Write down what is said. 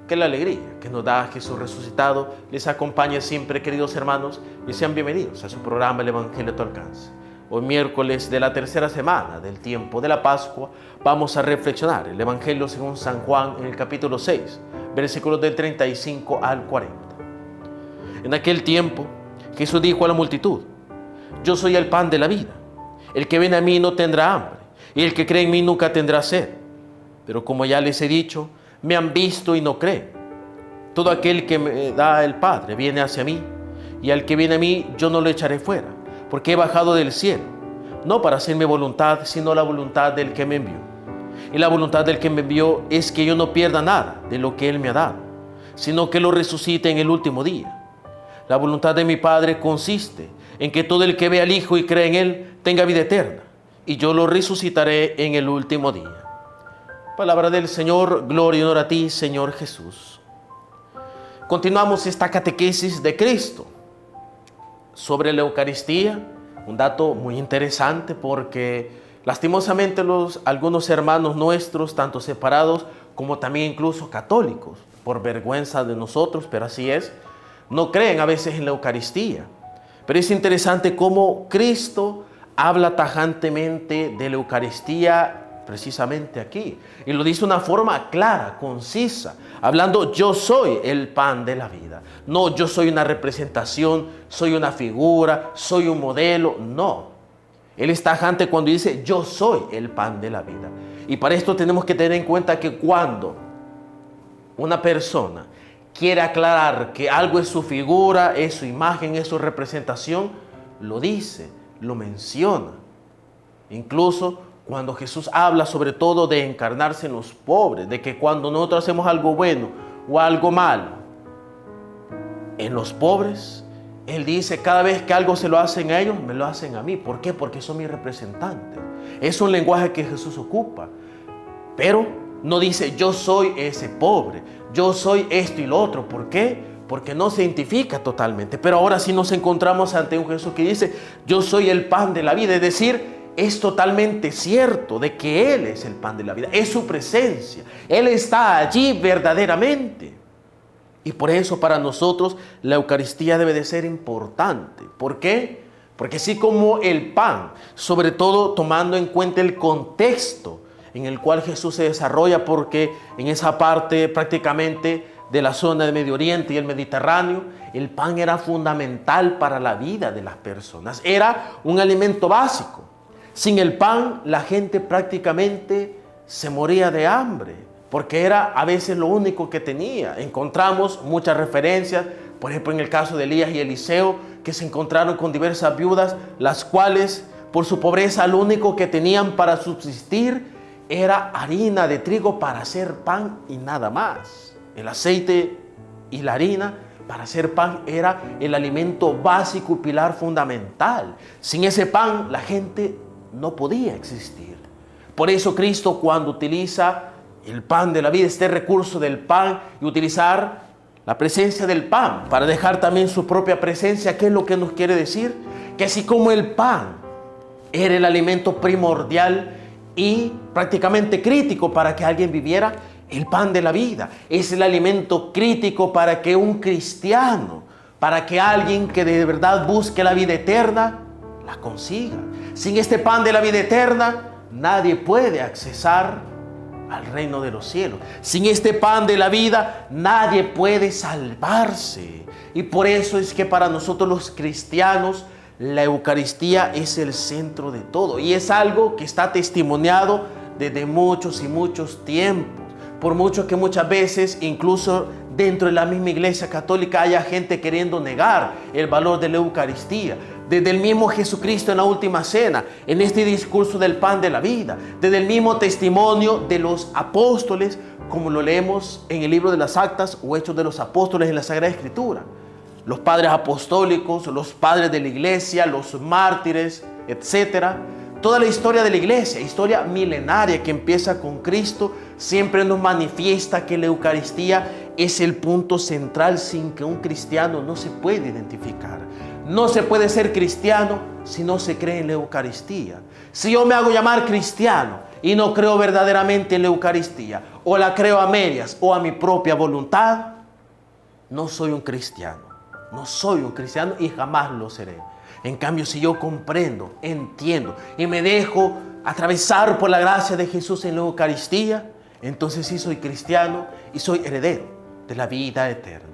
Que la alegría que nos da Jesús resucitado les acompañe siempre, queridos hermanos, y sean bienvenidos a su programa El Evangelio a tu alcance. Hoy, miércoles de la tercera semana del tiempo de la Pascua, vamos a reflexionar el Evangelio según San Juan en el capítulo 6, versículos del 35 al 40. En aquel tiempo, Jesús dijo a la multitud: Yo soy el pan de la vida. El que viene a mí no tendrá hambre, y el que cree en mí nunca tendrá sed. Pero como ya les he dicho, me han visto y no creen. Todo aquel que me da el Padre viene hacia mí, y al que viene a mí yo no lo echaré fuera, porque he bajado del cielo, no para hacer mi voluntad, sino la voluntad del que me envió. Y la voluntad del que me envió es que yo no pierda nada de lo que Él me ha dado, sino que lo resucite en el último día. La voluntad de mi Padre consiste en que todo el que ve al Hijo y cree en Él tenga vida eterna, y yo lo resucitaré en el último día. Palabra del Señor, gloria y honor a ti, Señor Jesús. Continuamos esta catequesis de Cristo sobre la Eucaristía, un dato muy interesante porque lastimosamente algunos hermanos nuestros, tanto separados como también incluso católicos, por vergüenza de nosotros, pero así es, no creen a veces en la Eucaristía. Pero es interesante cómo Cristo habla tajantemente de la Eucaristía precisamente aquí, y lo dice de una forma clara, concisa, hablando: yo soy el pan de la vida. No, yo soy una representación, soy una figura, soy un modelo. No, Él es tajante cuando dice: yo soy el pan de la vida. Y para esto tenemos que tener en cuenta que cuando una persona quiere aclarar que algo es su figura, es su imagen, es su representación, lo dice, lo menciona. Incluso cuando Jesús habla sobre todo de encarnarse en los pobres, de que cuando nosotros hacemos algo bueno o algo malo en los pobres, Él dice: cada vez que algo se lo hacen a ellos, me lo hacen a mí. ¿Por qué? Porque son mis representantes. Es un lenguaje que Jesús ocupa, pero no dice: yo soy ese pobre, yo soy esto y lo otro. ¿Por qué? Porque no se identifica totalmente. Pero ahora sí nos encontramos ante un Jesús que dice: yo soy el pan de la vida. Es decir, es totalmente cierto de que Él es el pan de la vida, es su presencia, Él está allí verdaderamente. Y por eso para nosotros la Eucaristía debe de ser importante. ¿Por qué? Porque así como el pan, sobre todo tomando en cuenta el contexto en el cual Jesús se desarrolla, porque en esa parte prácticamente de la zona del Medio Oriente y el Mediterráneo, el pan era fundamental para la vida de las personas, era un alimento básico. Sin el pan, la gente prácticamente se moría de hambre, porque era a veces lo único que tenía. Encontramos muchas referencias, por ejemplo, en el caso de Elías y Eliseo, que se encontraron con diversas viudas, las cuales, por su pobreza, lo único que tenían para subsistir era harina de trigo para hacer pan y nada más. El aceite y la harina para hacer pan era el alimento básico y pilar fundamental. Sin ese pan, la gente no podía existir. Por eso Cristo, cuando utiliza el pan de la vida, este recurso del pan, y utilizar la presencia del pan para dejar también su propia presencia, ¿qué es lo que nos quiere decir? Que así como el pan era el alimento primordial y prácticamente crítico para que alguien viviera, el pan de la vida es el alimento crítico para que un cristiano, para que alguien que de verdad busque la vida eterna, la consiga. Sin este pan de la vida eterna, nadie puede accesar al reino de los cielos. Sin este pan de la vida, nadie puede salvarse. Y por eso es que para nosotros los cristianos, la Eucaristía es el centro de todo. Y es algo que está testimoniado desde muchos y muchos tiempos. Por mucho que muchas veces, incluso dentro de la misma Iglesia Católica, haya gente queriendo negar el valor de la Eucaristía. Desde el mismo Jesucristo en la última cena, en este discurso del pan de la vida, desde el mismo testimonio de los apóstoles, como lo leemos en el libro de las Actas o Hechos de los Apóstoles en la Sagrada Escritura. Los padres apostólicos, los padres de la Iglesia, los mártires, etcétera. Toda la historia de la Iglesia, historia milenaria que empieza con Cristo, siempre nos manifiesta que la Eucaristía es el punto central sin que un cristiano no se pueda identificar. No se puede ser cristiano si no se cree en la Eucaristía. Si yo me hago llamar cristiano y no creo verdaderamente en la Eucaristía, o la creo a medias o a mi propia voluntad, no soy un cristiano. No soy un cristiano y jamás lo seré. En cambio, si yo comprendo, entiendo y me dejo atravesar por la gracia de Jesús en la Eucaristía, entonces sí soy cristiano y soy heredero de la vida eterna.